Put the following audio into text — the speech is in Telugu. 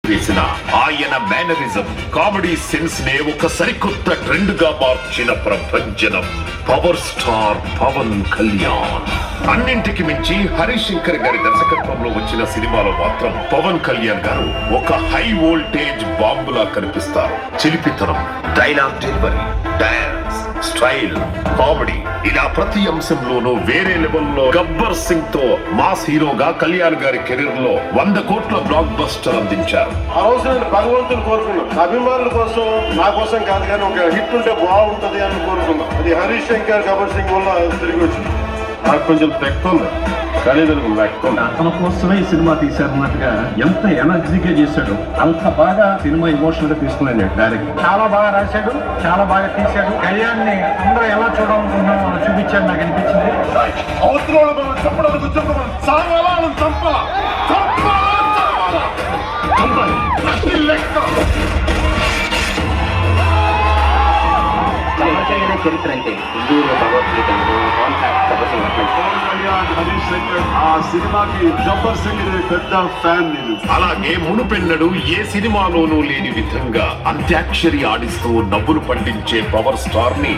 వేసిన ఆయన మేనరిజం కామెడీ సెన్స్ నే ఒక సరికొత్త ట్రెండ్ గా మార్చిన ప్రభంజనం పవర్ స్టార్ పవన్ కళ్యాణ్. అన్నింటికి మించి హరీష్ శంకర్ గారి దర్శకత్వంలో వచ్చిన సినిమాలో మాత్రం పవన్ కళ్యాణ్ గారు ఒక హై వోల్టేజ్ బాంబులా కనిపిస్తారు. చిలిపితనం, dialogue delivery, dance, style, comedy ఇలా ప్రతి అంశంలోనూ వేరే లెవెల్లో గబ్బర్ సింగ్ తో మాస్ హీరోగా కళ్యాణ్ గారి కెరీర్ లో 100 కోట్ల బ్లాక్ బస్టర్ అందించారు. ఆ రోజు నేను భగవంతుని కోరుకున్నాను, అభిమానుల కోసం, నా కోసం కాదు కానీ ఒక హిట్ ఉంటే బాగుంటది అని కోరుకున్నాను. అది హరీష్ శంకర్ గబ్బర్ సింగ్ వల్ల తిరిగి వచ్చింది. నాకు కొంచెం తెక్తుంది కానీ అతని కోసమే ఈ సినిమా తీశారన్నట్టుగా ఎంత ఎనర్జీగా చేశాడు, అంత బాగా సినిమా ఎమోషనల్ గా తీసుకున్నాడు డైరెక్టర్. చాలా బాగా రాశాడు, చాలా బాగా తీశాడు. కళ్యాణ్ ని అందరూ ఎలా చూడాలనుకున్నామో అలా చూపించాడు నాకు అనిపించింది. అవతల మనం చెప్పడానికి చెప్పడం సాగాలను చంపాలా చరిత్ర అంటే హిందువుల భగవద్గీత హరీష్ శంకర్ ఆ సినిమాకి గబ్బర్ సింగ్ పెద్ద ఫ్యాన్ నేను. అలాగే మునుపెన్నడు ఏ సినిమాలోనూ లేని విధంగా అంత్యాక్షరి ఆడిస్తూ నవ్వులు పండించే పవర్ స్టార్ ని